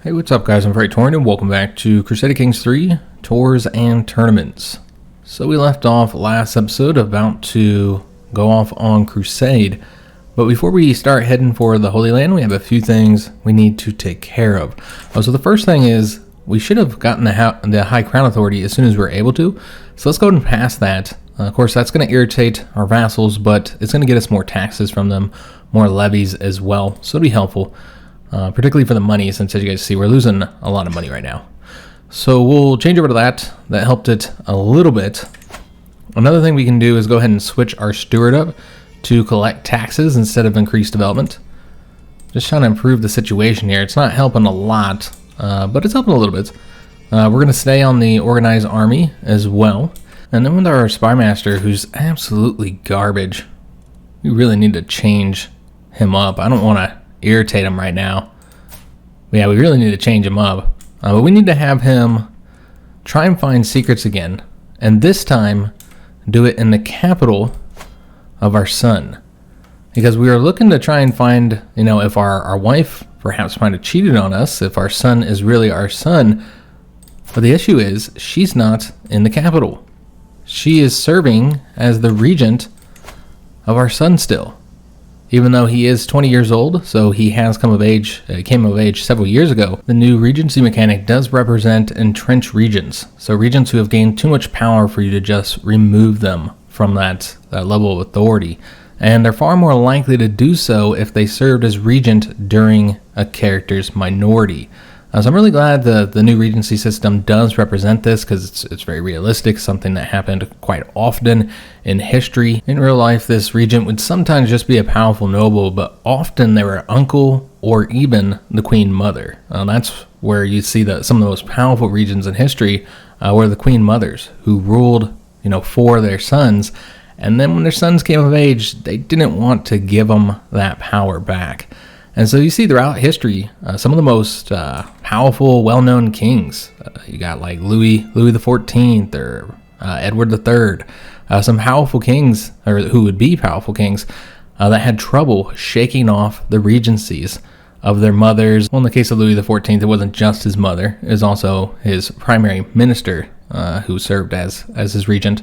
Hey, what's up guys, I'm Praetorian and welcome back to Crusader Kings III Tours and Tournaments. So we left off last episode about to go off on Crusade, but before we start heading for the Holy Land, we have a few things we need to take care of. So the first thing is, we should have gotten the High Crown Authority as soon as we were able to, so let's go ahead and pass that. Of course, that's going to irritate our vassals, but it's going to get us more taxes from them, more levies as well, so it'll be helpful. Particularly for the money, since as you guys see, we're losing a lot of money right now. So we'll change over to that. That helped it a little bit. Another thing we can do is go ahead and switch our steward up to collect taxes instead of increased development. Just trying to improve the situation here. It's not helping a lot, but it's helping a little bit. We're going to stay on the organized army as well. And then with our spy master, who's absolutely garbage, we really need to change him up. I don't want to irritate him right now. Yeah, we really need to change him up. But we need to have him try and find secrets again. And this time, do it in the capital of our son. Because we are looking to try and find, if our wife perhaps might have cheated on us, if our son is really our son. But the issue is, she's not in the capital. She is serving as the regent of our son still. Even though he is 20 years old, so he has came of age several years ago, the new regency mechanic does represent entrenched regions. So regions who have gained too much power for you to just remove them from that level of authority. And they're far more likely to do so if they served as regent during a character's minority. So I'm really glad the new regency system does represent this, because it's very realistic, something that happened quite often in history. In real life, this regent would sometimes just be a powerful noble, but often they were uncle or even the queen mother. That's where you see that some of the most powerful regions in history were the queen mothers, who ruled for their sons. And then when their sons came of age, they didn't want to give them that power back. And so you see throughout history, some of the most powerful, well-known kings. You got like Louis XIV or Edward III. Some powerful kings, or who would be powerful kings, that had trouble shaking off the regencies of their mothers. Well, in the case of Louis XIV, it wasn't just his mother. It was also his primary minister who served as his regent.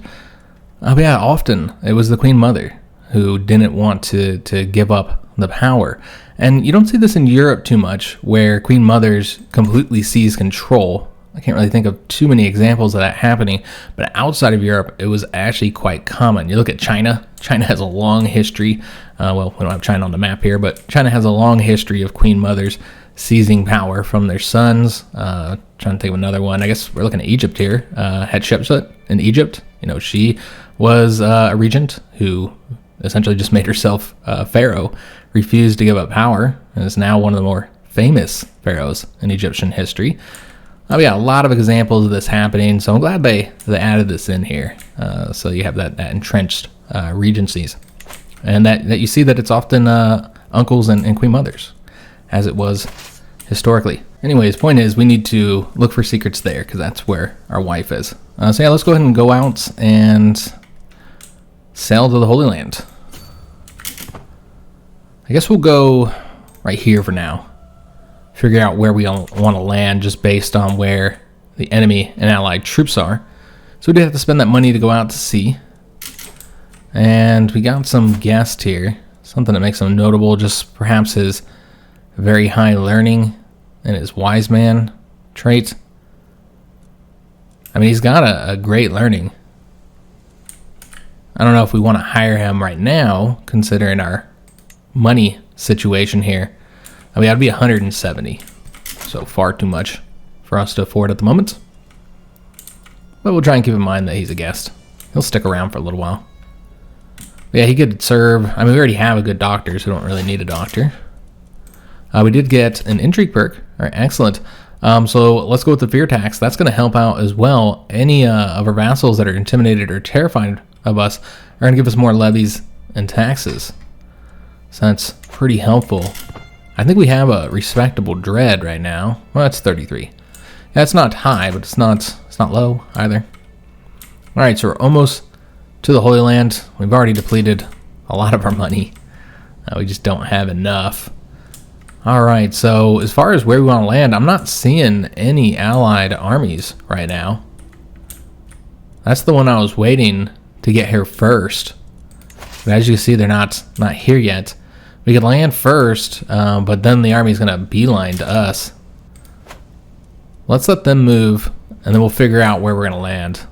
But yeah, often it was the queen mother who didn't want to give up the power. And you don't see this in Europe too much, where queen mothers completely seize control. I can't really think of too many examples of that happening, but outside of Europe, it was actually quite common. You look at China. China has a long history. Well, we don't have China on the map here, but China has a long history of queen mothers seizing power from their sons. Trying to think of another one. I guess we're looking at Egypt here. Hatshepsut in Egypt. She was a regent who essentially just made herself pharaoh, refused to give up power, and is now one of the more famous pharaohs in Egyptian history. We got a lot of examples of this happening, so I'm glad they added this in here. So you have that entrenched regencies. And that you see that it's often uncles and queen mothers, as it was historically. Anyways, point is, we need to look for secrets there, because that's where our wife is. So yeah, let's go ahead and go out and sail to the Holy Land. I guess we'll go right here for now. Figure out where we want to land just based on where the enemy and allied troops are. So we did have to spend that money to go out to sea. And we got some guests here. Something that makes him notable, just perhaps his very high learning and his wise man trait. I mean, he's got a great learning. I don't know if we want to hire him right now, considering our money situation here. I mean, that'd be 170. So far too much for us to afford at the moment. But we'll try and keep in mind that he's a guest. He'll stick around for a little while. But yeah, he could serve. I mean, we already have a good doctor, so we don't really need a doctor. We did get an intrigue perk. All right, excellent. So let's go with the fear tax. That's going to help out as well. Any of our vassals that are intimidated or terrified of us are going to give us more levies and taxes. So that's pretty helpful. I think we have a respectable dread right now. Well, that's 33. Yeah, it's not high, but it's not low either. All right, so we're almost to the Holy Land. We've already depleted a lot of our money. We just don't have enough. Alright, so as far as where we want to land, I'm not seeing any allied armies right now. That's the one I was waiting to get here first. But as you can see, they're not here yet. We could land first, but then the army's going to beeline to us. Let's let them move, and then we'll figure out where we're going to land.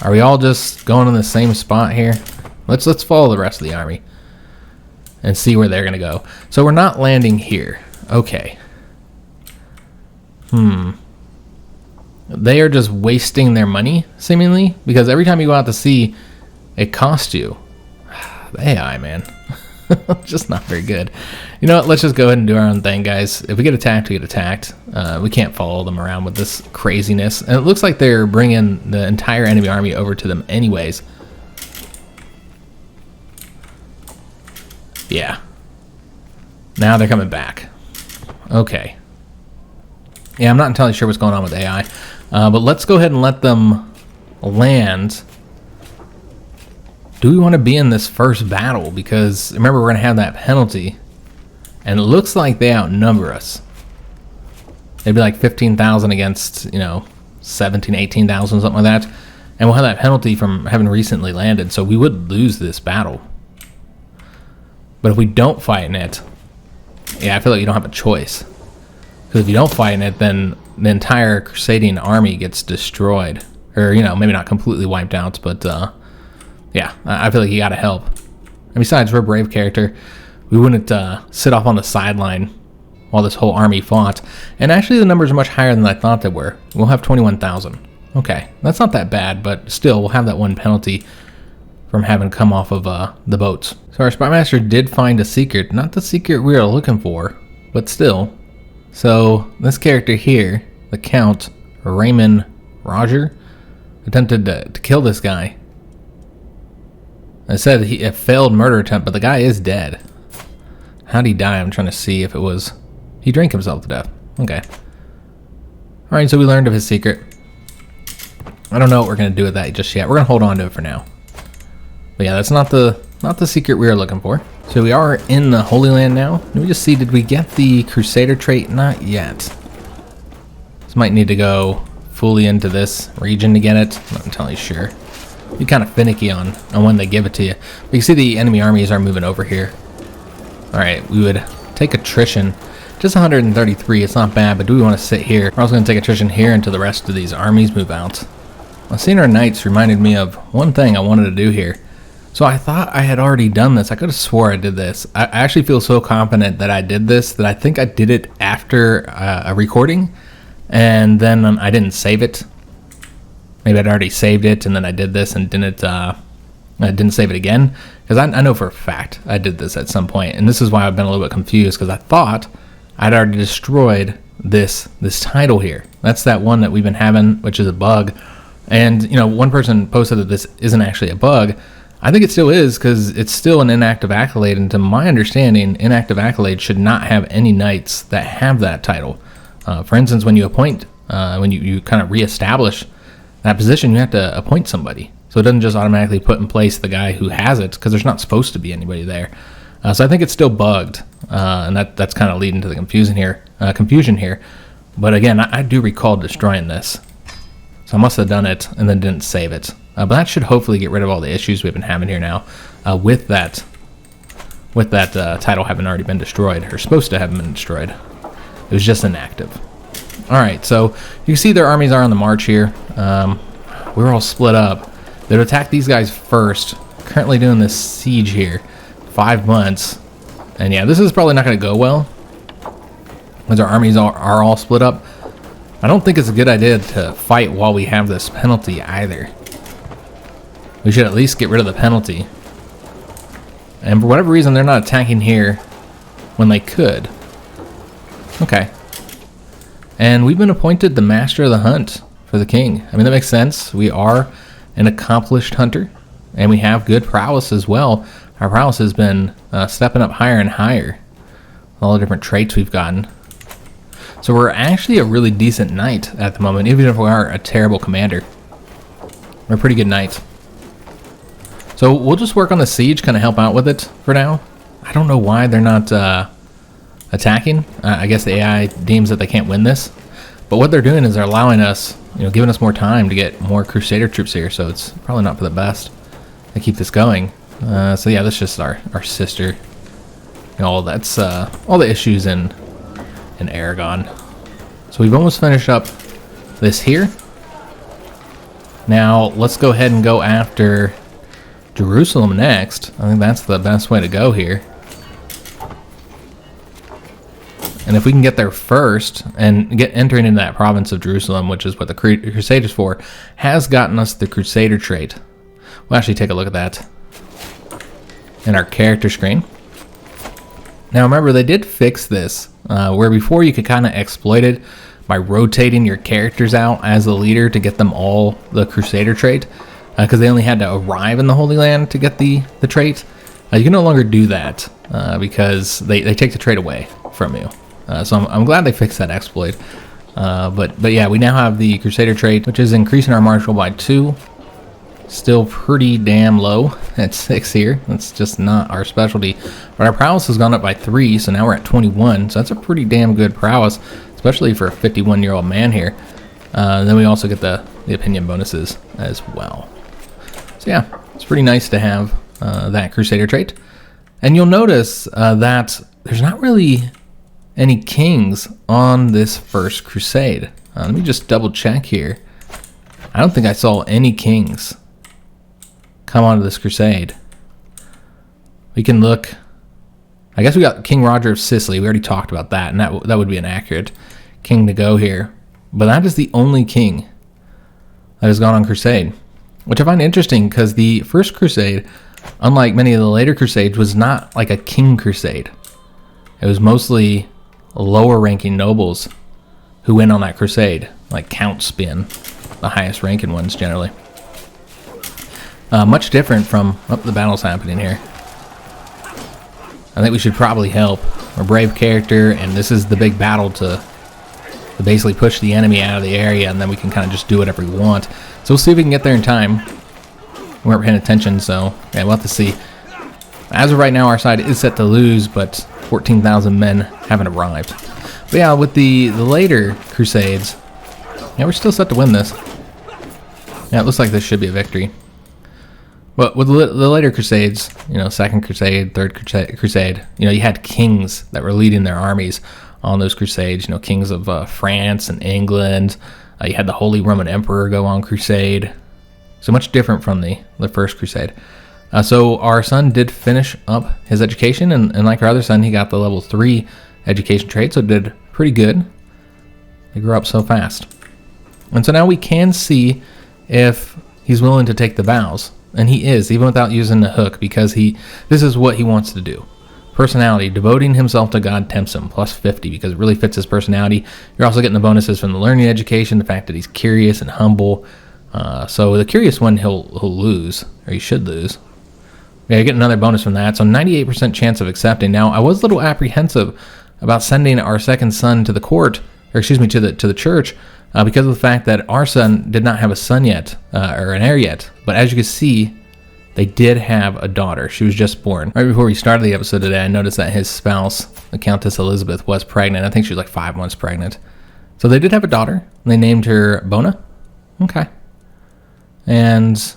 Are we all just going in the same spot here? Let's follow the rest of the army and see where they're going to go. So we're not landing here. Okay. They are just wasting their money, seemingly, because every time you go out to sea, it costs you. The AI, man. Just not very good. You know what? Let's just go ahead and do our own thing, guys. If we get attacked, we get attacked. We can't follow them around with this craziness. And it looks like they're bringing the entire enemy army over to them anyways. Yeah. Now they're coming back. Okay. Yeah, I'm not entirely sure what's going on with AI. But let's go ahead and let them land. Do we want to be in this first battle? Because remember, we're going to have that penalty. And it looks like they outnumber us. They'd be like 15,000 against, 17, 18,000, something like that. And we'll have that penalty from having recently landed. So we would lose this battle. But if we don't fight in it, yeah, I feel like you don't have a choice. Because if you don't fight in it, then the entire Crusading army gets destroyed. Or, maybe not completely wiped out, but... yeah, I feel like you gotta help. And besides, we're a brave character. We wouldn't sit off on the sideline while this whole army fought. And actually, the numbers are much higher than I thought they were. We'll have 21,000. Okay, that's not that bad, but still, we'll have that one penalty from having come off of the boats. So our Spymaster did find a secret. Not the secret we were looking for, but still. So this character here, the Count Raymond Roger, attempted to kill this guy. I said a failed murder attempt, but the guy is dead. How'd he die? I'm trying to see if it was... He drank himself to death. Okay. Alright, so we learned of his secret. I don't know what we're going to do with that just yet. We're going to hold on to it for now. But yeah, that's not the secret we were looking for. So we are in the Holy Land now. Let me just see, did we get the Crusader trait? Not yet. This might need to go fully into this region to get it. I'm not entirely sure. Be kind of finicky on when they give it to you. But you see the enemy armies are moving over here. Alright, we would take attrition. Just 133, it's not bad, but do we want to sit here? We're also going to take attrition here until the rest of these armies move out. Well, seeing our knights reminded me of one thing I wanted to do here. So I thought I had already done this. I could have swore I did this. I actually feel so confident that I did this that I think I did it after a recording. And then I didn't save it. Maybe I'd already saved it, and then I did this and I didn't save it again. Because I know for a fact I did this at some point, and this is why I've been a little bit confused, because I thought I'd already destroyed this title here. That's that one that we've been having, which is a bug. And, one person posted that this isn't actually a bug. I think it still is, because it's still an inactive accolade, and to my understanding, inactive accolade should not have any knights that have that title. For instance, when you appoint, when you kind of reestablish that position, you have to appoint somebody. So it doesn't just automatically put in place the guy who has it, because there's not supposed to be anybody there. So I think it's still bugged, and that's kind of leading to the confusion here. But again, I do recall destroying this. So I must have done it and then didn't save it. But that should hopefully get rid of all the issues we've been having here now with that title having already been destroyed, or supposed to have been destroyed. It was just inactive. Alright, so you can see their armies are on the march here. We're all split up. They'd attack these guys first. Currently doing this siege here. 5 months. And yeah, this is probably not going to go well, because our armies are all split up. I don't think it's a good idea to fight while we have this penalty either. We should at least get rid of the penalty. And for whatever reason, they're not attacking here when they could. Okay. And we've been appointed the Master of the Hunt for the King. I mean, that makes sense. We are an accomplished hunter, and we have good prowess as well. Our prowess has been stepping up higher and higher. All the different traits we've gotten. So we're actually a really decent knight at the moment, even if we are a terrible commander. We're a pretty good knight. So we'll just work on the siege, kind of help out with it for now. I don't know why they're not attacking. I guess the AI deems that they can't win this. But what they're doing is they're allowing us, giving us more time to get more Crusader troops here. So it's probably not for the best to keep this going. So yeah, that's just our sister. That's all the issues in Aragon. So we've almost finished up this here. Now let's go ahead and go after Jerusalem next. I think that's the best way to go here. And if we can get there first and get entering into that province of Jerusalem, which is what the Crusade is for, has gotten us the Crusader trait. We'll actually take a look at that in our character screen. Now remember, they did fix this, where before you could kind of exploit it by rotating your characters out as the leader to get them all the Crusader trait, because they only had to arrive in the Holy Land to get the trait. You can no longer do that because they take the trait away from you. So I'm glad they fixed that exploit. But yeah, we now have the Crusader trait, which is increasing our martial by 2. Still pretty damn low at 6 here. That's just not our specialty. But our prowess has gone up by 3, so now we're at 21. So that's a pretty damn good prowess, especially for a 51-year-old man here. Then we also get the opinion bonuses as well. So yeah, it's pretty nice to have that Crusader trait. And you'll notice that there's not really any kings on this first crusade. Let me just double check here. I don't think I saw any kings come onto this crusade. We can look. I guess we got King Roger of Sicily. We already talked about that, and that would be an accurate king to go here. But that is the only king that has gone on crusade, which I find interesting because the first crusade, unlike many of the later crusades, was not like a king crusade. It was mostly lower ranking nobles who went on that crusade, like counts being the highest ranking ones generally. Much different from the battle's happening here. I think we should probably help our brave character, and this is the big battle to basically push the enemy out of the area, and then we can kind of just do whatever we want. So we'll see if we can get there in time. We weren't paying attention, so yeah, we'll have to see. As of right now, our side is set to lose, but 14,000 men haven't arrived. But yeah, with the later crusades, yeah, we're still set to win this. Yeah, it looks like this should be a victory. But with the later crusades, Second Crusade, Third Crusade, you had kings that were leading their armies on those crusades. Kings of France and England. You had the Holy Roman Emperor go on crusade. So much different from the first crusade. So our son did finish up his education, and like our other son, he got the level 3 education trait, so did pretty good. They grew up so fast. And so now we can see if he's willing to take the vows. And he is, even without using the hook, because this is what he wants to do. Personality, devoting himself to God tempts him, plus 50, because it really fits his personality. You're also getting the bonuses from the learning education, the fact that he's curious and humble. So the curious one, he'll lose, or he should lose. Yeah, you get another bonus from that, so 98% chance of accepting. Now, I was a little apprehensive about sending our second son to the court, or excuse me, to the church, because of the fact that our son did not have a son yet, or an heir yet. But as you can see, they did have a daughter. She was just born. Right before we started the episode today, I noticed that his spouse, the Countess Elizabeth, was pregnant. I think she was like 5 months pregnant. So they did have a daughter. They named her Bona. Okay. And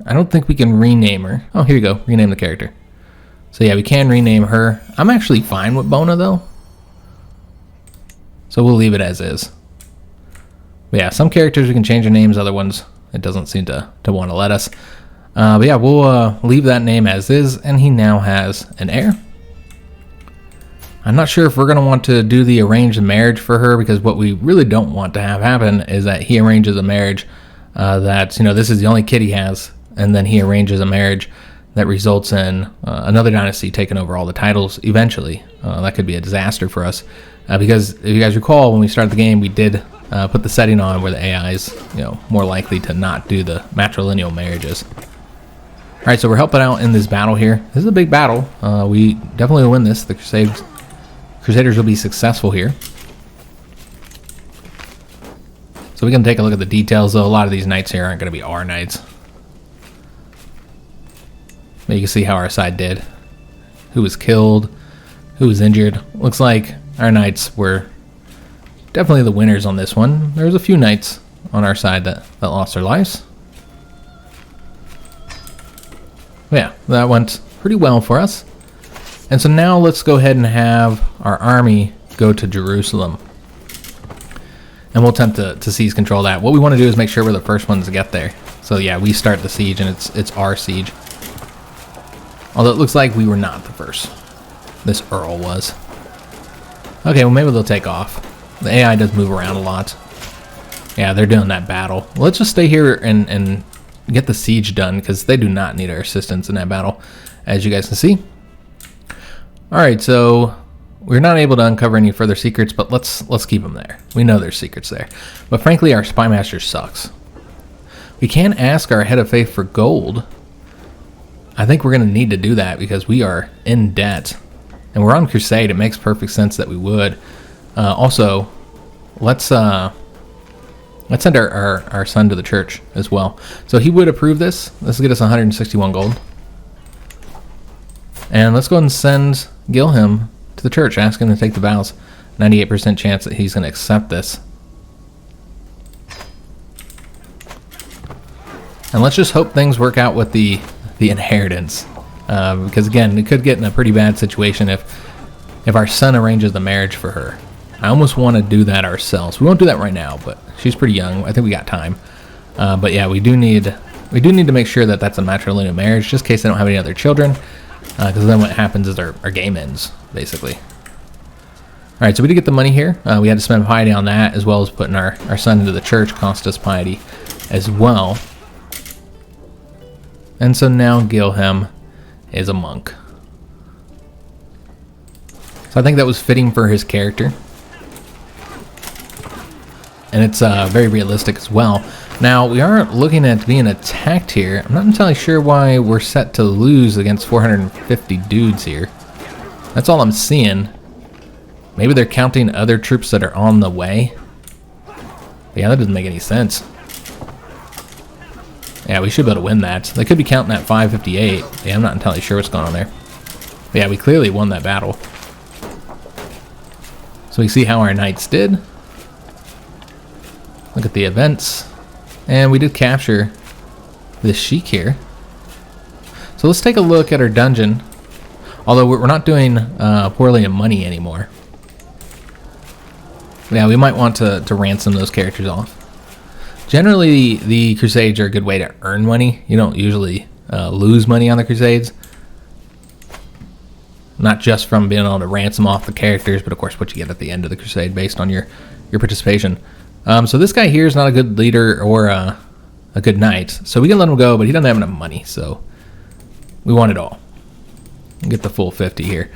I don't think we can rename her. Oh, here you go. Rename the character. So yeah, we can rename her. I'm actually fine with Bona, though. So we'll leave it as is. But yeah, some characters we can change their names, other ones it doesn't seem to want to let us. But yeah, we'll leave that name as is, and he now has an heir. I'm not sure if we're going to want to do the arranged marriage for her, because what we really don't want to have happen is that he arranges a marriage that, this is the only kid he has, and then he arranges a marriage that results in another dynasty taking over all the titles eventually. That could be a disaster for us, because if you guys recall, when we started the game, we did put the setting on where the AI is, more likely to not do the matrilineal marriages. All right, so we're helping out in this battle here. This is a big battle. We definitely will win this. The Crusaders will be successful here. So we can take a look at the details, though. A lot of these knights here aren't going to be our knights. But you can see how our side did. Who was killed, who was injured. Looks like our knights were definitely the winners on this one. There was a few knights on our side that lost their lives. Yeah, that went pretty well for us. And so now let's go ahead and have our army go to Jerusalem. And we'll attempt to seize control of that. What we want to do is make sure we're the first ones to get there. So yeah, we start the siege, and it's our siege. Although it looks like we were not the first. This Earl was. Okay, well maybe they'll take off. The AI does move around a lot. Yeah, they're doing that battle. Well, let's just stay here and get the siege done, because they do not need our assistance in that battle, as you guys can see. Alright, so we're not able to uncover any further secrets, but let's keep them there. We know there's secrets there. But frankly, our spy master sucks. We can ask our head of faith for gold. I think we're going to need to do that because we are in debt. And we're on crusade. It makes perfect sense that we would. Also, let's send our son to the church as well. So he would approve this. This will get us 161 gold. And let's go ahead and send Guilhem to the church. Ask him to take the vows. 98% chance that he's going to accept this. And let's just hope things work out with the inheritance. Because again, it could get in a pretty bad situation if our son arranges the marriage for her. I almost want to do that ourselves. We won't do that right now, but she's pretty young. I think we got time. But yeah, we do need to make sure that that's a matrilineal marriage, just in case they don't have any other children. Because then what happens is our game ends, basically. Alright, so we did get the money here. We had to spend piety on that, as well as putting our son into the church cost us piety as well. And so now Guilhem is a monk. So I think that was fitting for his character. And it's very realistic as well. Now, we are looking at being attacked here. I'm not entirely sure why we're set to lose against 450 dudes here. That's all I'm seeing. Maybe they're counting other troops that are on the way. But yeah, that doesn't make any sense. Yeah, we should be able to win that. They could be counting at 558. Yeah, I'm not entirely sure what's going on there. But yeah, we clearly won that battle. So we see how our knights did. Look at the events. And we did capture this sheik here. So let's take a look at our dungeon. Although we're not doing poorly in money anymore. Yeah, we might want to ransom those characters off. Generally, the Crusades are a good way to earn money. You don't usually lose money on the Crusades. Not just from being able to ransom off the characters, but of course what you get at the end of the Crusade based on your participation. So this guy here is not a good leader or a good knight. So we can let him go, but he doesn't have enough money. So we want it all. Get the full 50 here.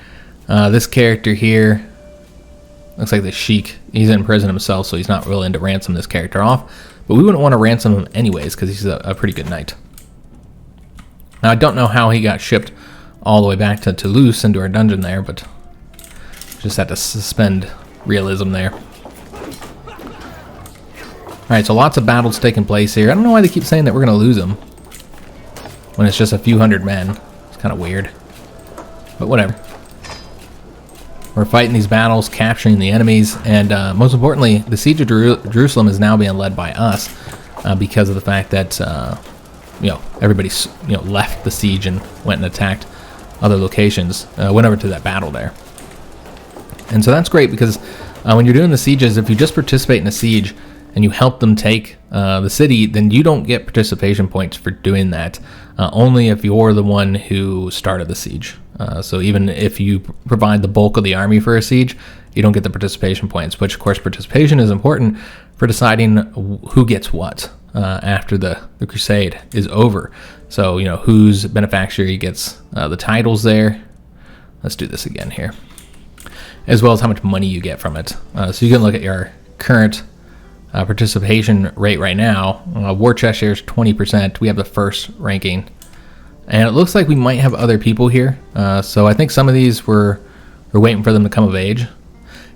This character here looks like the sheik. He's in prison himself, so he's not willing to ransom this character off. But we wouldn't want to ransom him anyways because he's a pretty good knight. Now, I don't know how he got shipped all the way back to Toulouse into our dungeon there, but just had to suspend realism there. Alright, so lots of battles taking place here. I don't know why they keep saying that we're going to lose them when it's just a few hundred men. It's kind of weird. But whatever. We're fighting these battles, capturing the enemies, and most importantly, the siege of Jerusalem is now being led by us because of the fact that everybody left the siege and went and attacked other locations, went over to that battle there. And so that's great because when you're doing the sieges, if you just participate in a siege and you help them take the city, then you don't get participation points for doing that. Only if you're the one who started the siege. So even if you provide the bulk of the army for a siege, you don't get the participation points, which of course participation is important for deciding who gets what after the crusade is over. So, whose beneficiary gets the titles there. Let's do this again here. As well as how much money you get from it. So you can look at your current participation rate right now. War chest share is 20%. We have the first ranking. And it looks like we might have other people here. So I think some of these we're waiting for them to come of age.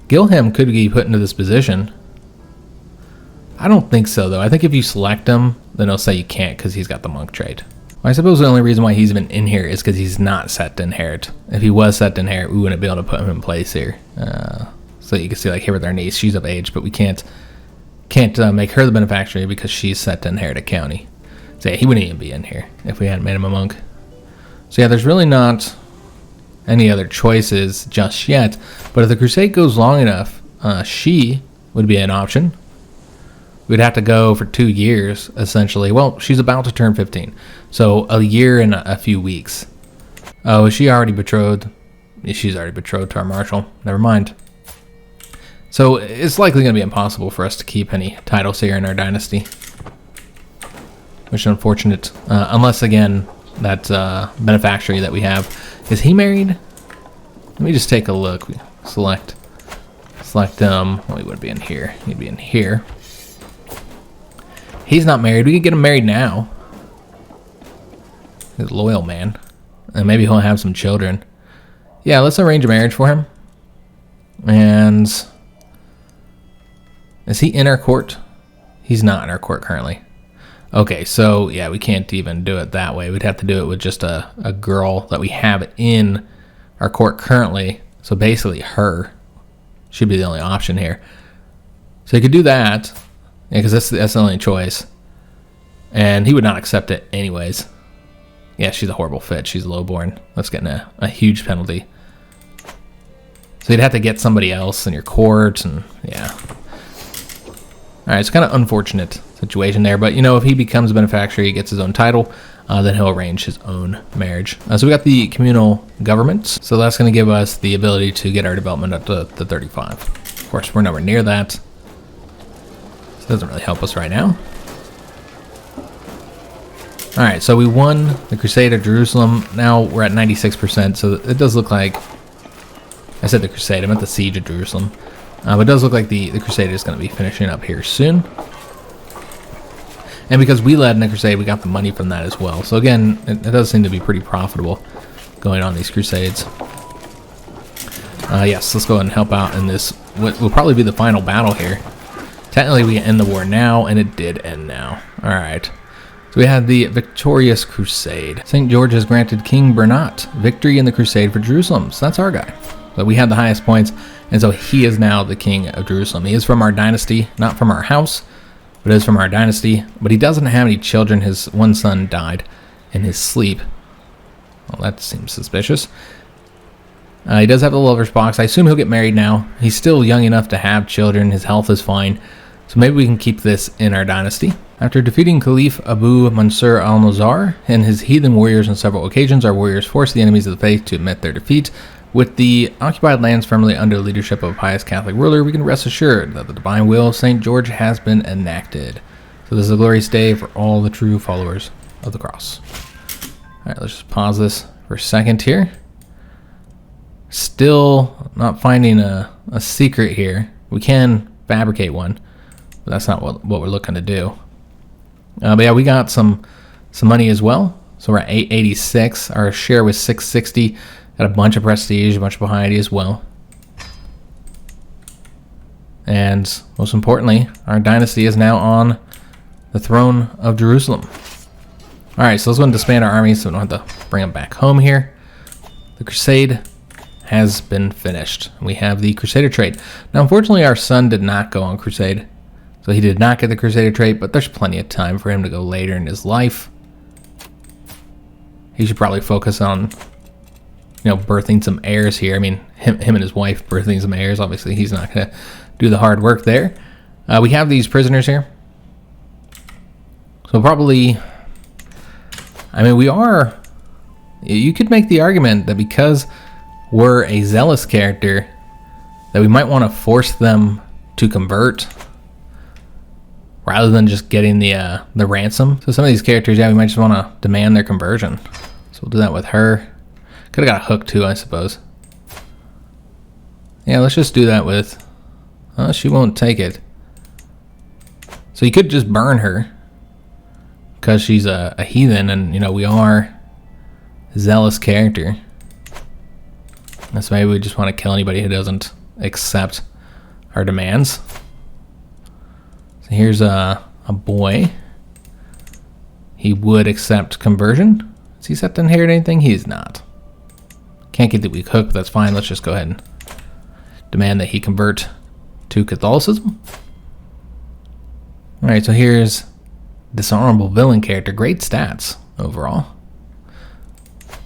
Guilhem could be put into this position. I don't think so, though. I think if you select him, then it'll say you can't because he's got the monk trait. Well, I suppose the only reason why he's even in here is because he's not set to inherit. If he was set to inherit, we wouldn't be able to put him in place here. So you can see, like, here with our niece, she's of age, but we can't make her the beneficiary because she's set to inherit a county. So yeah, he wouldn't even be in here if we hadn't made him a monk. So yeah, there's really not any other choices just yet. But if the crusade goes long enough, she would be an option. We'd have to go for 2 years, essentially. Well, she's about to turn 15. So a year and a few weeks. Oh, is she already betrothed? She's already betrothed to our marshal. Never mind. So it's likely going to be impossible for us to keep any titles here in our dynasty. Which is unfortunate. Unless, again, that beneficiary that we have. Is he married? Let me just take a look. We select, well, he wouldn't be in here. He'd be in here. He's not married. We could get him married now. He's a loyal man. And maybe he'll have some children. Yeah, let's arrange a marriage for him. And is he in our court? He's not in our court currently. Okay, so yeah, we can't even do it that way. We'd have to do it with just a girl that we have in our court currently. So basically her should be the only option here. So you could do that. Yeah, because that's the only choice. And he would not accept it anyways. Yeah, she's a horrible fit. She's lowborn. That's getting a huge penalty. So you'd have to get somebody else in your court, and yeah. Alright, it's kind of unfortunate situation there. But, you know, if he becomes a beneficiary, he gets his own title, then he'll arrange his own marriage. So we got the communal governments. So that's going to give us the ability to get our development up to 35. Of course, we're nowhere near that. Doesn't really help us right now. Alright, so we won the Crusade of Jerusalem. Now we're at 96%, so it does look like... I said the Crusade, I meant the Siege of Jerusalem. But it does look like the Crusade is going to be finishing up here soon. And because we led in the Crusade, we got the money from that as well. So again, it does seem to be pretty profitable going on these Crusades. Yes, let's go ahead and help out in this, what will probably be the final battle here. Technically, we end the war now, and it did end now. Alright. So we had the victorious crusade. St. George has granted King Jannotte victory in the crusade for Jerusalem. So that's our guy. So we had the highest points, and so he is now the king of Jerusalem. He is from our dynasty, not from our house, but is from our dynasty. But he doesn't have any children. His one son died in his sleep. Well, that seems suspicious. He does have the lover's box. I assume he'll get married now. He's still young enough to have children. His health is fine. So maybe we can keep this in our dynasty. After defeating Caliph Abu Mansur al-Nazar and his heathen warriors on several occasions, our warriors forced the enemies of the faith to admit their defeat. With the occupied lands firmly under the leadership of a pious Catholic ruler, we can rest assured that the divine will of St. George has been enacted. So this is a glorious day for all the true followers of the cross. Alright, let's just pause this for a second here. Still not finding a secret here. We can fabricate one, but that's not what we're looking to do. But yeah, we got some money as well. So we're at 886. Our share was 660. Got a bunch of prestige, a bunch of piety as well. And most importantly, our dynasty is now on the throne of Jerusalem. Alright, so let's go and disband our army so we don't have to bring them back home here. The crusade has been finished. We have the Crusader trait. Now, unfortunately, our son did not go on crusade. So he did not get the Crusader trait, but there's plenty of time for him to go later in his life. He should probably focus on, you know, birthing some heirs here. I mean, him and his wife birthing some heirs. Obviously, he's not going to do the hard work there. We have these prisoners here. So probably, I mean, we are, you could make the argument that because we're a zealous character, that we might want to force them to convert rather than just getting the ransom. So some of these characters, yeah, we might just want to demand their conversion. So we'll do that with her. Could have got a hook too, I suppose. Yeah, let's just do that with... she won't take it. So you could just burn her because she's a heathen, and, you know, we are a zealous character. So maybe we just want to kill anybody who doesn't accept our demands. So here's a boy. he would accept conversion. Is he set to inherit anything? He's not. Can't get the weak hook, but that's fine. Let's just go ahead and demand that he convert to Catholicism. Alright, so here's dishonorable villain character. Great stats overall.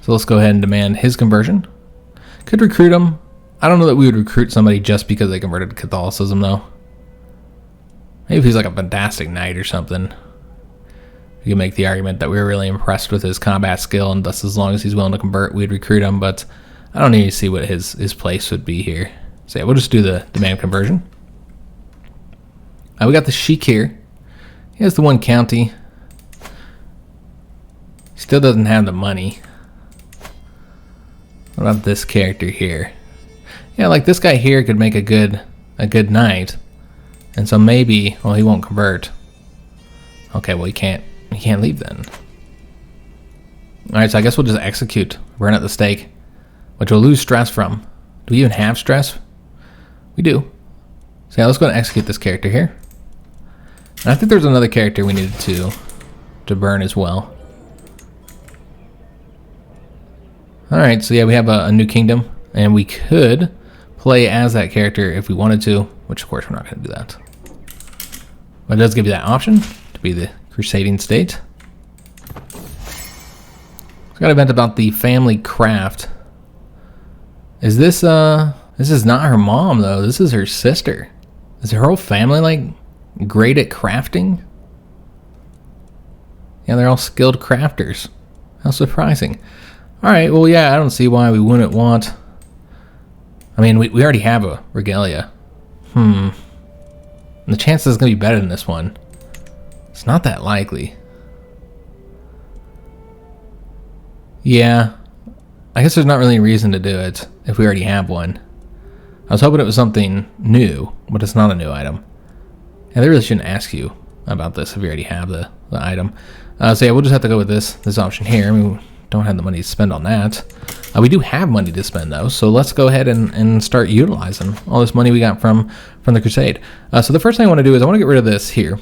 So let's go ahead and demand his conversion. Could recruit him. I don't know that we would recruit somebody just because they converted to Catholicism, though. Maybe if he's like a fantastic knight or something. We could make the argument that we were really impressed with his combat skill, and thus as long as he's willing to convert, we'd recruit him, but I don't need to see what his place would be here. So yeah, we'll just do the demand conversion. We got the Sheik here. He has the one county. He still doesn't have the money. What about this character here? Yeah, like this guy here could make a good knight. And so maybe, well, he won't convert. Okay, well, he can't leave then. Alright, so I guess we'll just execute, burn at the stake, which we'll lose stress from. Do we even have stress? We do. So yeah, let's go and execute this character here. And I think there's another character we needed to burn as well. Alright, so yeah, we have a new kingdom, and we could play as that character if we wanted to, which of course we're not going to do that. But it does give you that option to be the crusading state. We've got an event about the family craft. Is this is not her mom though, this is her sister. Is her whole family like great at crafting? Yeah, they're all skilled crafters. How surprising. Alright, well yeah, I don't see why we wouldn't want... I mean, we already have a regalia. And the chances is going to be better than this one. It's not that likely. Yeah, I guess there's not really a reason to do it if we already have one. I was hoping it was something new, but it's not a new item. Yeah, they really shouldn't ask you about this if you already have the item. So yeah, we'll just have to go with this option here. I mean, we don't have the money to spend on that. We do have money to spend though, so let's go ahead and start utilizing all this money we got from the Crusade. So the first thing I want to do is I want to get rid of this here.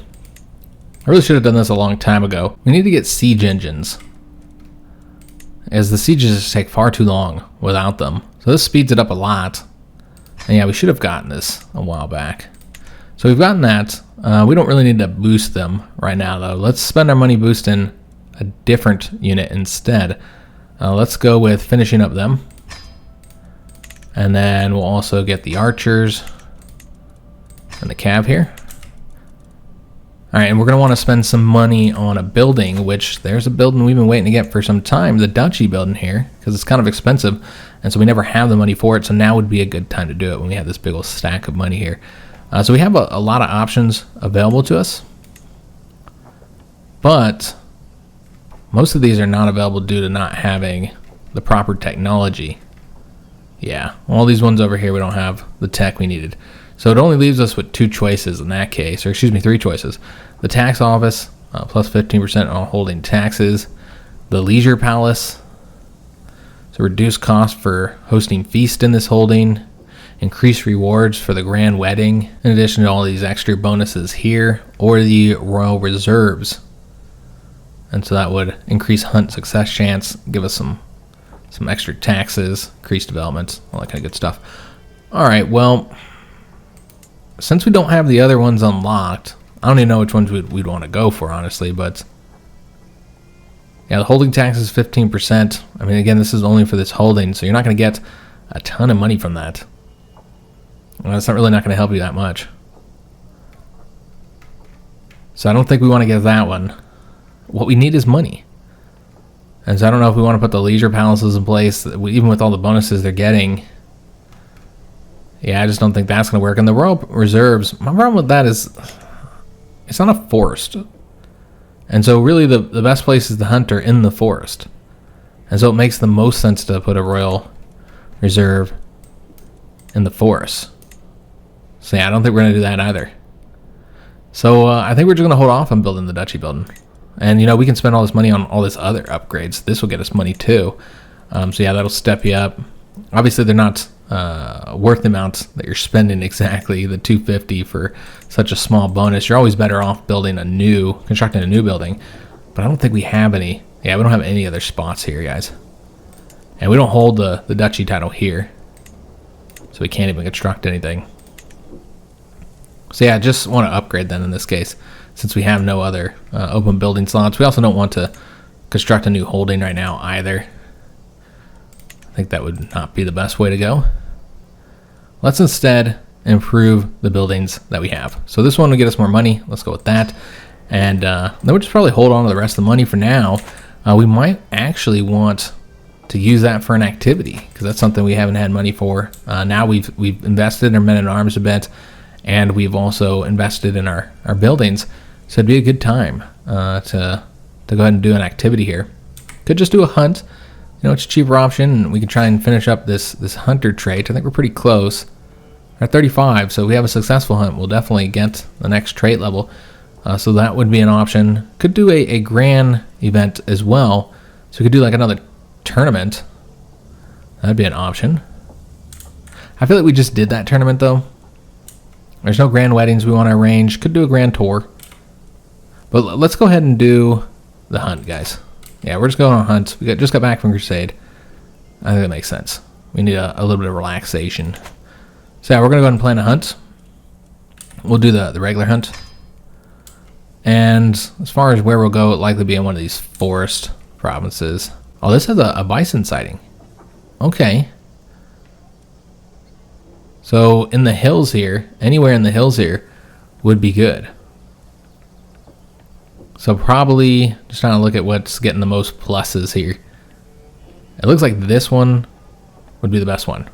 I really should have done this a long time ago. We need to get siege engines, as the sieges just take far too long without them. So this speeds it up a lot. And yeah, we should have gotten this a while back. So we've gotten that. We don't really need to boost them right now though. Let's spend our money boosting a different unit instead. Let's go with finishing up them. And then we'll also get the archers and the cav here. Alright, and we're going to want to spend some money on a building, which there's a building we've been waiting to get for some time, the Duchy building here, because it's kind of expensive, and so we never have the money for it, so now would be a good time to do it when we have this big old stack of money here. So we have a lot of options available to us, but most of these are not available due to not having the proper technology. Yeah, all these ones over here we don't have the tech we needed. So it only leaves us with two choices in that case, or excuse me, three choices. The tax office, plus 15% on holding taxes. The leisure palace, so reduce cost for hosting feast in this holding. Increase rewards for the grand wedding, in addition to all these extra bonuses here. Or the royal reserves. And so that would increase hunt success chance, give us some extra taxes, increase development, all that kind of good stuff. Alright, well... since we don't have the other ones unlocked, I don't even know which ones we'd want to go for, honestly, but... yeah, the holding tax is 15%. I mean, again, this is only for this holding, so you're not going to get a ton of money from that. Well, that's really not going to help you that much. So I don't think we want to get that one. What we need is money. And so I don't know if we want to put the leisure palaces in place, even with all the bonuses they're getting. Yeah, I just don't think that's going to work. And the royal reserves, my problem with that is it's not a forest. And so really the best places to hunt are in the forest. And so it makes the most sense to put a royal reserve in the forest. So yeah, I don't think we're going to do that either. So I think we're just going to hold off on building the duchy building. And you know, we can spend all this money on all this other upgrades. This will get us money too. So yeah, that'll step you up. Obviously they're not worth the amount that you're spending exactly, the 250 for such a small bonus. You're always better off constructing a new building. But I don't think we have any. Yeah, we don't have any other spots here, guys. And we don't hold the duchy title here. So we can't even construct anything. So yeah, I just want to upgrade then in this case, since we have no other open building slots. We also don't want to construct a new holding right now either. I think that would not be the best way to go. Let's instead improve the buildings that we have. So this one will get us more money. Let's go with that. And then we'll just probably hold on to the rest of the money for now. We might actually want to use that for an activity, because that's something we haven't had money for. Now we've invested in our men at arms a bit, and we've also invested in our buildings. So it'd be a good time to go ahead and do an activity here. Could just do a hunt. You know, it's a cheaper option, and we can try and finish up this hunter trait. I think we're pretty close. We're at 35, so if we have a successful hunt, we'll definitely get the next trait level. So that would be an option. Could do a grand event as well. So we could do like another tournament. That'd be an option. I feel like we just did that tournament though. There's no grand weddings we want to arrange. Could do a grand tour. But let's go ahead and do the hunt, guys. Yeah, we're just going on a hunt. We just got back from Crusade. I think that makes sense. We need a little bit of relaxation. So yeah, we're going to go ahead and plan a hunt. We'll do the regular hunt. And as far as where we'll go, it'll likely be in one of these forest provinces. Oh, this has a bison sighting. Okay. So in the hills here, anywhere in the hills here would be good. So probably just trying to look at what's getting the most pluses here. It looks like this one would be the best one,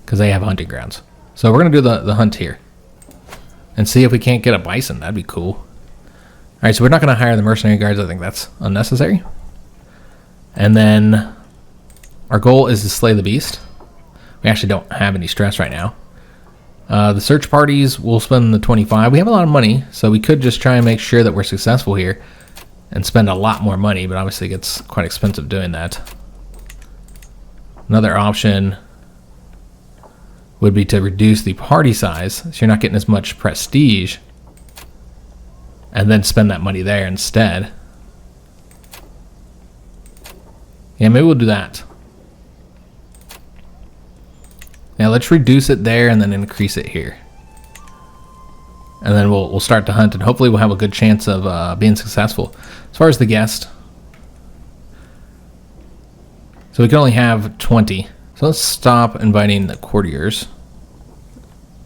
because they have hunting grounds. So we're going to do the hunt here and see if we can't get a bison. That'd be cool. All right, so we're not going to hire the mercenary guards. I think that's unnecessary. And then our goal is to slay the beast. We actually don't have any stress right now. The search parties, we'll spend the 25. We have a lot of money, so we could just try and make sure that we're successful here and spend a lot more money, but obviously it gets quite expensive doing that. Another option would be to reduce the party size, so you're not getting as much prestige, and then spend that money there instead. Yeah, maybe we'll do that. Now let's reduce it there and then increase it here. And then we'll start to hunt, and hopefully we'll have a good chance of being successful. As far as the guest, so we can only have 20. So let's stop inviting the courtiers.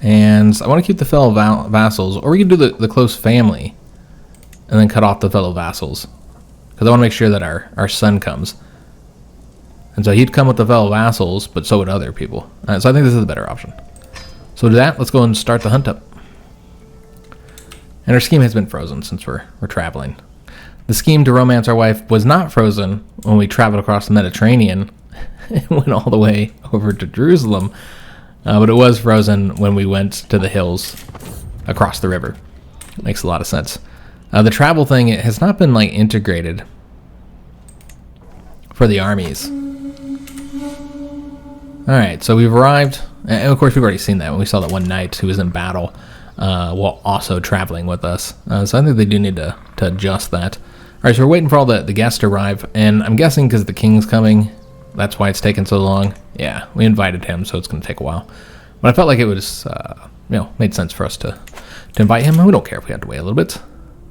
And I want to keep the fellow vassals, or we can do the close family and then cut off the fellow vassals, because I want to make sure that our son comes. And so he'd come with the fellow vassals, but so would other people. So I think this is the better option. So to that, let's go and start the hunt up. And our scheme has been frozen since we're traveling. The scheme to romance our wife was not frozen when we traveled across the Mediterranean and went all the way over to Jerusalem, but it was frozen when we went to the hills across the river. It makes a lot of sense. The travel thing, it has not been like integrated for the armies. Alright, so we've arrived, and of course we've already seen that when we saw that one knight who was in battle while also traveling with us. So I think they do need to adjust that. Alright, so we're waiting for all the guests to arrive, and I'm guessing because the king's coming, that's why it's taken so long. Yeah, we invited him, so it's going to take a while. But I felt like it was, made sense for us to invite him, and we don't care if we have to wait a little bit.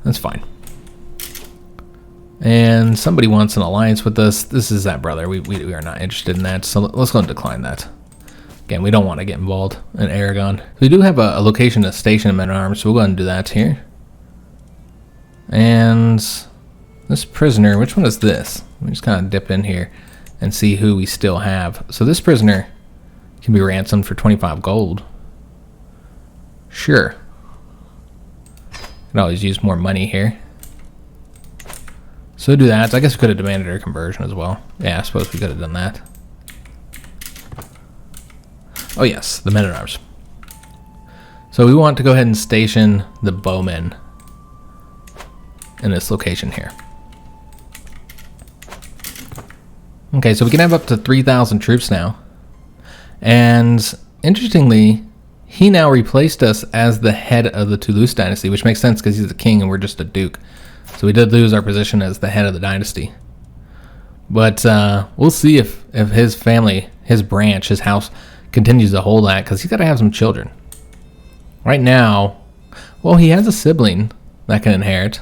That's fine. And somebody wants an alliance with us. This is that brother. We are not interested in that, so let's go and decline that. Again, we don't want to get involved in Aragon. We do have a location to station in men-at-arms, so we'll go ahead and do that here. And this prisoner, which one is this? Let me just kind of dip in here and see who we still have. So this prisoner can be ransomed for 25 gold. Sure. Can always use more money here. So do that. I guess we could have demanded her conversion as well. Yeah, I suppose we could have done that. Oh yes, the men-at-arms. So we want to go ahead and station the bowmen in this location here. Okay, so we can have up to 3,000 troops now. And interestingly, he now replaced us as the head of the Toulouse Dynasty, which makes sense because he's the king and we're just a duke. So we did lose our position as the head of the dynasty. But we'll see if his family, his branch, his house continues to hold that, because he's got to have some children. Right now, well, he has a sibling that can inherit.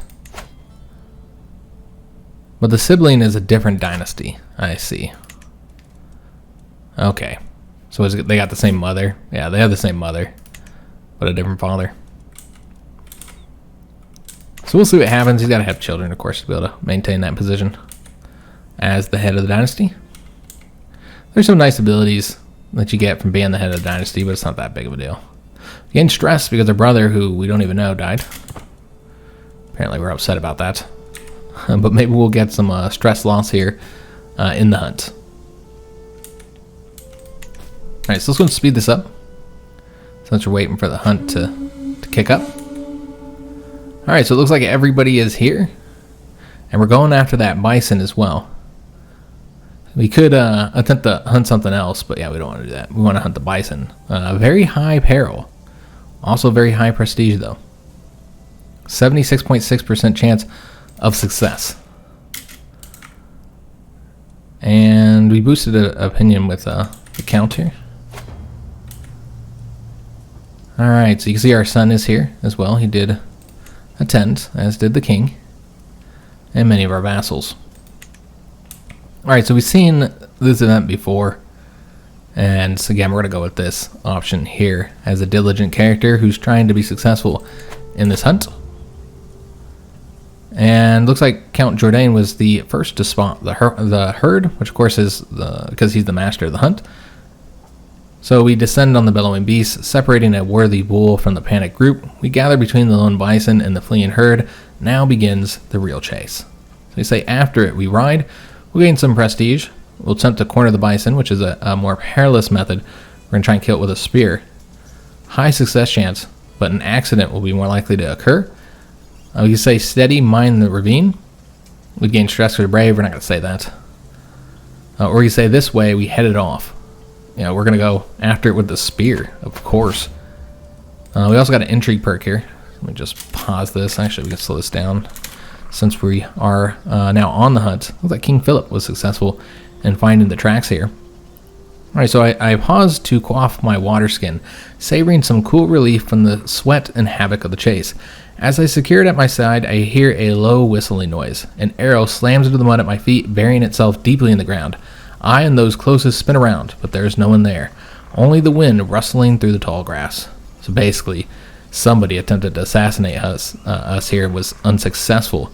But the sibling is a different dynasty, I see. Okay. So they got the same mother? Yeah, they have the same mother, but a different father. So we'll see what happens. He's got to have children, of course, to be able to maintain that position as the head of the dynasty. There's some nice abilities that you get from being the head of the dynasty, but it's not that big of a deal. You gain stress because their brother, who we don't even know, died. Apparently we're upset about that. But maybe we'll get some stress loss here in the hunt. Alright, so let's go and speed this up, since we're waiting for the hunt to kick up. Alright, so it looks like everybody is here. And we're going after that bison as well. We could attempt to hunt something else, but yeah, we don't want to do that. We want to hunt the bison. Very high peril. Also very high prestige, though. 76.6% chance of success. And we boosted an opinion with the count here. Alright, so you can see our son is here as well. He did attend, as did the king. And many of our vassals. Alright, so we've seen this event before. And so again, we're going to go with this option here as a diligent character who's trying to be successful in this hunt. And looks like Count Jourdain was the first to spot the herd, which of course is because he's the master of the hunt. So we descend on the bellowing beast, separating a worthy bull from the panicked group. We gather between the lone bison and the fleeing herd. Now begins the real chase. So we say after it we ride. We'll gain some prestige. We'll attempt to corner the bison, which is a more perilous method. We're going to try and kill it with a spear. High success chance, but an accident will be more likely to occur. We can say steady, mind the ravine. We gain stress for the brave. We're not going to say that. Or we can say this way, we head it off. You know, we're going to go after it with the spear, of course. We also got an intrigue perk here. Let me just pause this. Actually, we can slow this down since we are now on the hunt. Looks like King Philip was successful in finding the tracks here. Alright, so I paused to quaff my water skin, savoring some cool relief from the sweat and havoc of the chase. As I secure it at my side, I hear a low whistling noise. An arrow slams into the mud at my feet, burying itself deeply in the ground. I and those closest spin around, but there's no one there. Only the wind rustling through the tall grass. So basically, somebody attempted to assassinate us here and was unsuccessful.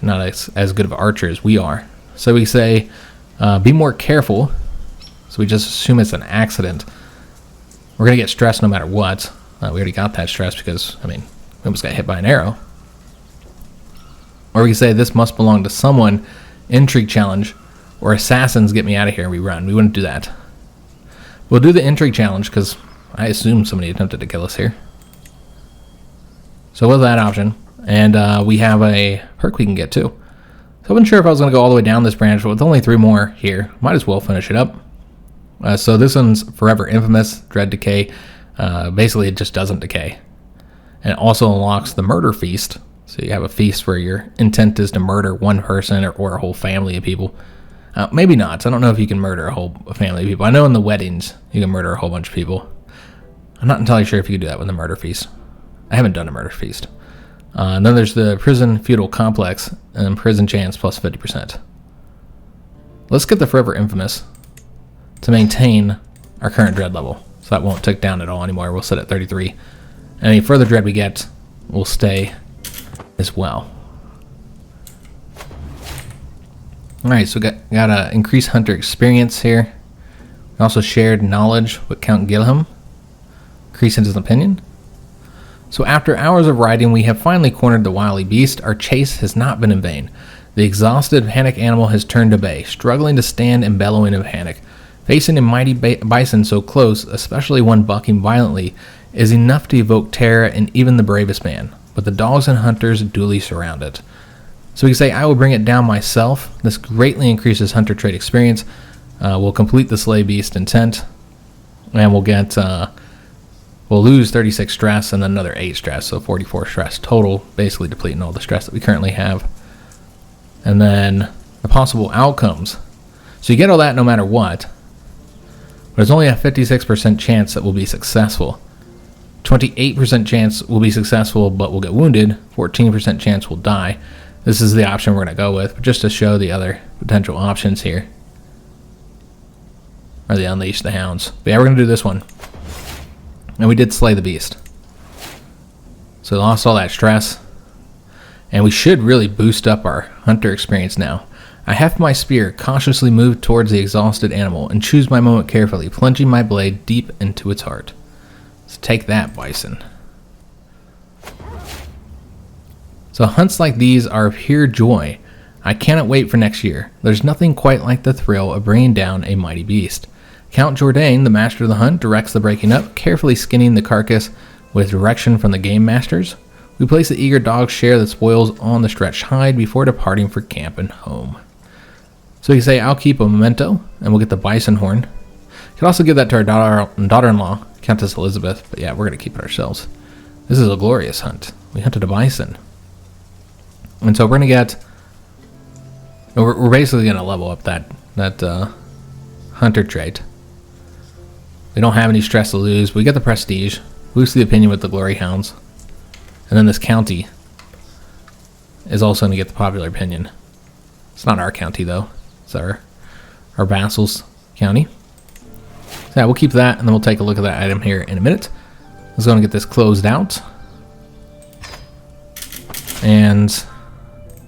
Not as good of an archer as we are. So we say, be more careful. So we just assume it's an accident. We're going to get stressed no matter what. We already got that stress because, I mean, we almost got hit by an arrow. Or we can say this must belong to someone. Intrigue challenge. Or assassins get me out of here and we run. We wouldn't do that. We'll do the intrigue challenge because I assume somebody attempted to kill us here. So with that option. And we have a perk we can get too. So I wasn't sure if I was going to go all the way down this branch, but with only 3 more here, might as well finish it up. So this one's Forever Infamous, Dread Decay. Basically, it just doesn't decay. And it also unlocks the Murder Feast. So you have a feast where your intent is to murder one person or a whole family of people. Maybe not. I don't know if you can murder a whole family of people. I know in the weddings, you can murder a whole bunch of people. I'm not entirely sure if you can do that with the Murder Feast. I haven't done a Murder Feast. And then there's the Prison Feudal Complex and Prison Chance plus 50%. Let's get the Forever Infamous to maintain our current dread level. So that won't tick down at all anymore. We'll sit at 33. And any further dread we get will stay as well. Alright, so we got a increased hunter experience here. We also shared knowledge with Count Guilhem, increasing his opinion. So after hours of riding, we have finally cornered the wily beast. Our chase has not been in vain. The exhausted, panicked animal has turned to bay, struggling to stand and bellowing in panic. Facing a mighty bison so close, especially one bucking violently, is enough to evoke terror in even the bravest man. But the dogs and hunters duly surround it. So we can say, I will bring it down myself. This greatly increases hunter trait experience. We'll complete the slay beast intent. And we'll get We'll lose 36 stress and then another 8 stress, so 44 stress total, basically depleting all the stress that we currently have. And then the possible outcomes. So you get all that no matter what, but there's only a 56% chance that we'll be successful. 28% chance we'll be successful, but we'll get wounded. 14% chance we'll die. This is the option we're going to go with, but just to show the other potential options here. Or the Unleash the Hounds. But yeah, we're going to do this one. And we did slay the beast. So we lost all that stress. And we should really boost up our hunter experience now. I heft my spear, cautiously move towards the exhausted animal, and choose my moment carefully, plunging my blade deep into its heart. So take that, bison. So hunts like these are pure joy. I cannot wait for next year. There's nothing quite like the thrill of bringing down a mighty beast. Count Jourdain, the master of the hunt, directs the breaking up, carefully skinning the carcass with direction from the game masters. We place the eager dog's share the spoils on the stretched hide before departing for camp and home. So you say, I'll keep a memento, and we'll get the bison horn. You can also give that to our daughter-in-law, Countess Elizabeth, but yeah, we're going to keep it ourselves. This is a glorious hunt. We hunted a bison. And so we're going to get... We're basically going to level up that hunter trait. We don't have any stress to lose. We get the prestige. Boost the opinion with the glory hounds. And then this county is also going to get the popular opinion. It's not our county, though. It's our vassal's county. So yeah, we'll keep that, and then we'll take a look at that item here in a minute. Let's go and get this closed out. And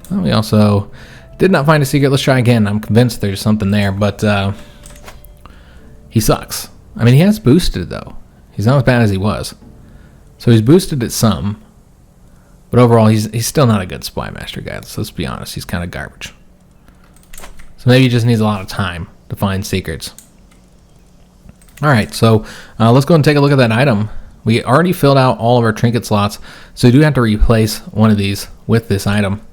well, we also did not find a secret. Let's try again. I'm convinced there's something there, but he sucks. I mean, he has boosted it, though. He's not as bad as he was. So he's boosted it some, but overall, he's still not a good spy master, guys. Let's be honest. He's kind of garbage. So maybe he just needs a lot of time to find secrets. All right, so let's go and take a look at that item. We already filled out all of our trinket slots, so we do have to replace one of these with this item.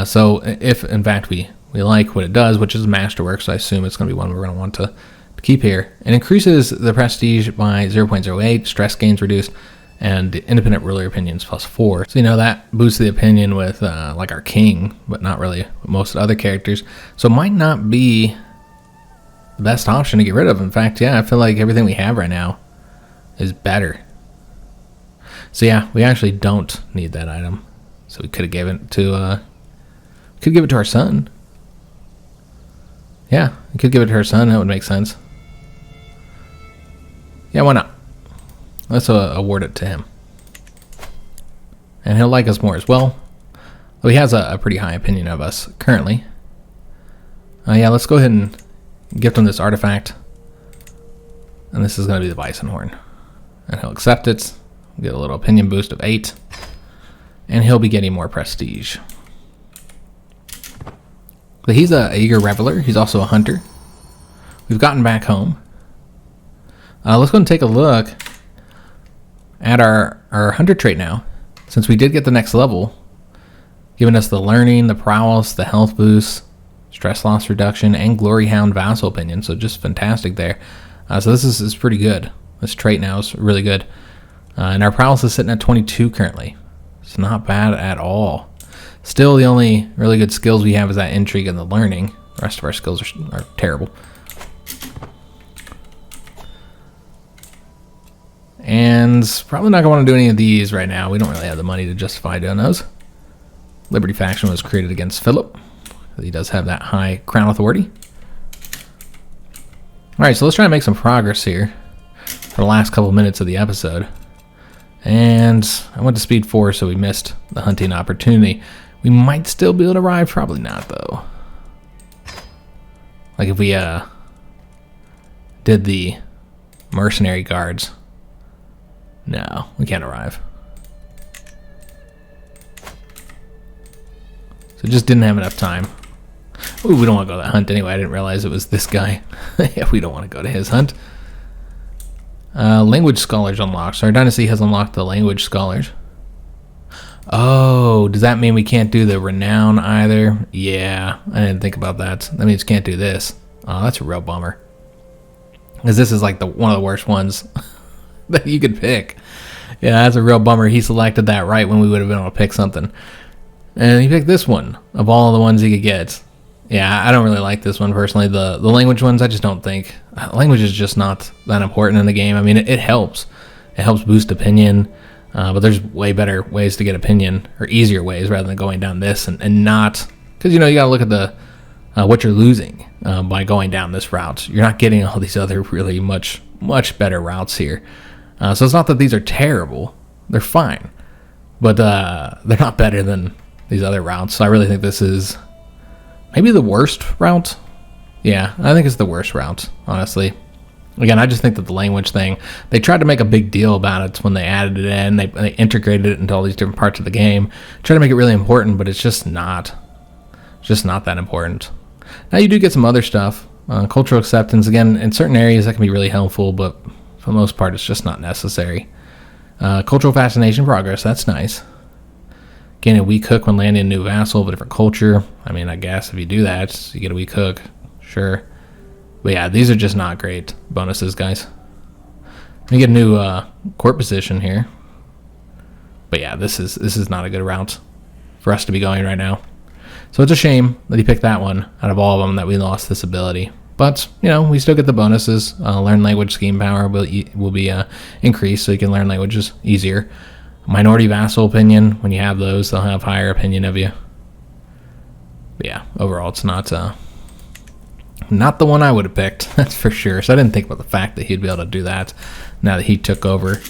So if, in fact, we like what it does, which is Masterwork, so I assume it's going to be one we're going to want to keep here. It increases the prestige by 0.08, stress gains reduced, and independent ruler opinions +4. So, you know, that boosts the opinion with, like, our king, but not really with most other characters. So it might not be the best option to get rid of. In fact, yeah, I feel like everything we have right now is better. So yeah, we actually don't need that item. So we could have given it to, could give it to our son. Yeah, we could give it to our son. That would make sense. Yeah, why not? Let's award it to him. And he'll like us more as well. Though he has a pretty high opinion of us currently. Yeah, let's go ahead and gift him this artifact. And this is going to be the bison horn. And he'll accept it. Get a little opinion boost of 8. And he'll be getting more prestige. But he's a eager reveler. He's also a hunter. We've gotten back home. Let's go and take a look at our hunter trait now. Since we did get the next level, giving us the learning, the prowess, the health boost, stress loss reduction, and glory hound vassal opinion. So just fantastic there. So this is pretty good. This trait now is really good. And our prowess is sitting at 22 currently. It's not bad at all. Still, the only really good skills we have is that intrigue and the learning. The rest of our skills are terrible. And probably not going to want to do any of these right now. We don't really have the money to justify doing those. Liberty faction was created against Philip. He does have that high crown authority. Alright, so let's try to make some progress here for the last couple minutes of the episode. And I went to speed 4, so we missed the hunting opportunity. We might still be able to arrive. Probably not, though. Like if we did the mercenary guards. No, we can't arrive. So just didn't have enough time. Ooh, we don't want to go to that hunt anyway. I didn't realize it was this guy. Yeah, we don't want to go to his hunt. Language scholars unlocked. So our dynasty has unlocked the language scholars. Oh, does that mean we can't do the renown either? Yeah, I didn't think about that. That means can't do this. Oh, that's a real bummer. Because this is like one of the worst ones. that you could pick. Yeah, that's a real bummer. He selected that right when we would have been able to pick something. And he picked this one of all the ones he could get. Yeah, I don't really like this one personally. The language ones, I just don't think. Language is just not that important in the game. I mean, it helps. It helps boost opinion. But there's way better ways to get opinion, or easier ways, rather than going down this and not. Because, you got to look at the what you're losing by going down this route. You're not getting all these other really much better routes here. So it's not that these are terrible. They're fine. But they're not better than these other routes. So I really think this is maybe the worst route. Yeah, I think it's the worst route, honestly. Again, I just think that the language thing, they tried to make a big deal about it when they added it in. They integrated it into all these different parts of the game. Try to make it really important, but it's just not that important. Now you do get some other stuff. Cultural acceptance, again, in certain areas that can be really helpful, but for the most part, it's just not necessary. Cultural fascination progress, that's nice. Gain a weak hook when landing a new vassal of a different culture. I mean, I guess if you do that, you get a weak hook. Sure. But yeah, these are just not great bonuses, guys. We get a new court position here. But yeah, this is not a good route for us to be going right now. So it's a shame that he picked that one out of all of them, that we lost this ability. But, we still get the bonuses. Learn language scheme power will be increased, so you can learn languages easier. Minority vassal opinion, when you have those, they'll have higher opinion of you. But yeah, overall, it's not the one I would have picked, that's for sure. So I didn't think about the fact that he'd be able to do that now that he took over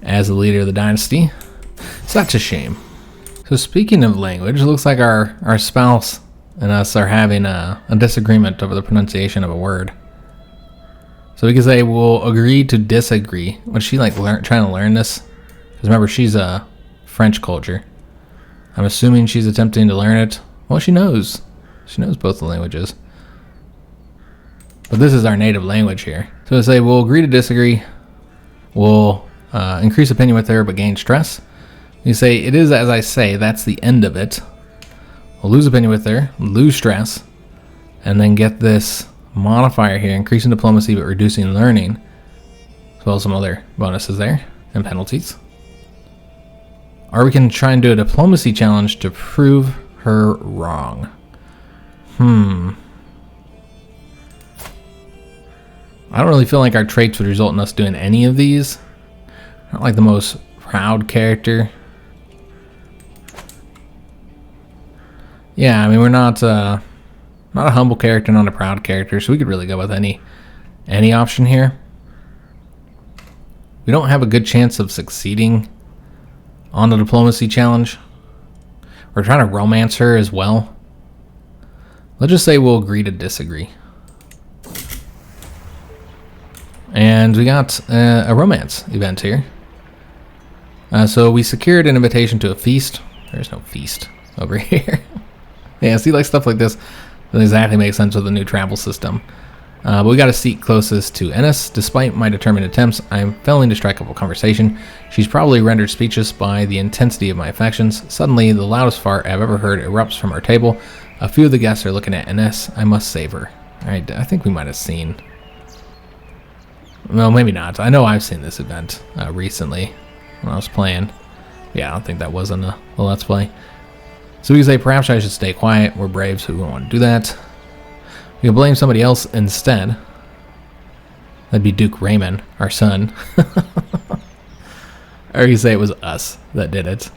as the leader of the dynasty. So that's a shame. So speaking of language, it looks like our spouse and us are having a disagreement over the pronunciation of a word. So we can say we'll agree to disagree. Was she trying to learn this? Because remember, she's a French culture. I'm assuming she's attempting to learn it. Well, she knows. She knows both the languages. But this is our native language here. So we say we'll agree to disagree. We'll increase opinion with her but gain stress. You say it is as I say, that's the end of it. We'll lose opinion with her, lose stress, and then get this modifier here, increasing diplomacy but reducing learning, as well as some other bonuses there and penalties. Or we can try and do a diplomacy challenge to prove her wrong. I don't really feel like our traits would result in us doing any of these. Not like the most proud character. Yeah, I mean, we're not a humble character, not a proud character, so we could really go with any option here. We don't have a good chance of succeeding on the diplomacy challenge. We're trying to romance her as well. Let's just say we'll agree to disagree. And we got a romance event here. So we secured an invitation to a feast. There's no feast over here. Yeah, see, stuff like this doesn't exactly make sense with the new travel system. But we got a seat closest to Ennis. Despite my determined attempts, I'm failing to strike up a conversation. She's probably rendered speechless by the intensity of my affections. Suddenly, the loudest fart I've ever heard erupts from our table. A few of the guests are looking at Ennis. I must save her. Alright, I think we might have seen... Well, maybe not. I know I've seen this event recently when I was playing. Yeah, I don't think that was in the Let's Play. So we can say, perhaps I should stay quiet. We're brave, so we don't want to do that. We can blame somebody else instead. That'd be Duke Raymond, our son. Or you can say it was us that did it.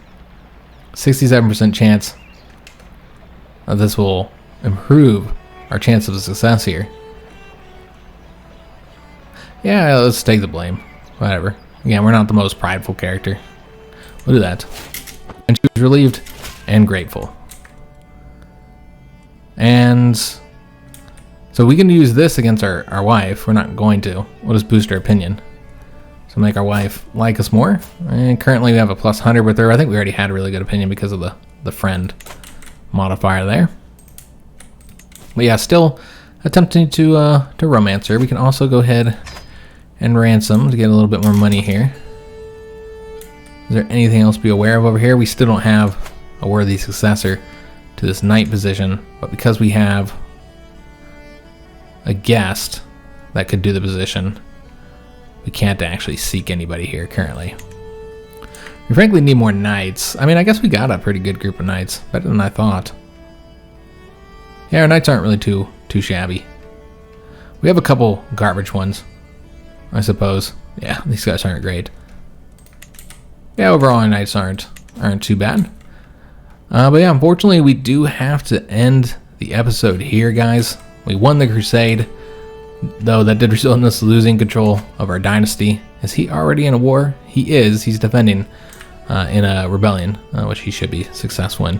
67% chance that this will improve our chance of success here. Yeah, let's take the blame. Whatever. Again, we're not the most prideful character. We'll do that. And she was relieved and grateful. And so we can use this against our wife. We're not going to. We'll just boost her opinion. So make our wife like us more. And currently we have a plus 100 with her. I think we already had a really good opinion because of the friend modifier there. But yeah, still attempting to romance her. We can also go ahead and ransom to get a little bit more money here. Is there anything else to be aware of over here? We still don't have a worthy successor to this knight position, but because we have a guest that could do the position, we can't actually seek anybody here currently. We frankly need more knights. I mean, I guess we got a pretty good group of knights. Better than I thought. Yeah, our knights aren't really too shabby. We have a couple garbage ones, I suppose. Yeah, these guys aren't great. Yeah, overall our knights aren't too bad. But yeah, unfortunately we do have to end the episode here, guys. We won the crusade, though that did result in us losing control of our dynasty. Is he already in a war? He is. He's defending in a rebellion, which he should be successful in.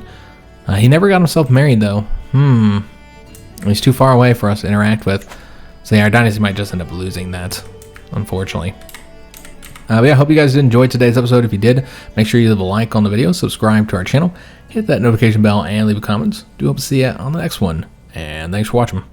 He never got himself married, though. He's too far away for us to interact with. So yeah, our dynasty might just end up losing that, unfortunately. But yeah, I hope you guys enjoyed today's episode. If you did, make sure you leave a like on the video, subscribe to our channel, hit that notification bell, and leave a comment. Do hope to see you on the next one. And thanks for watching.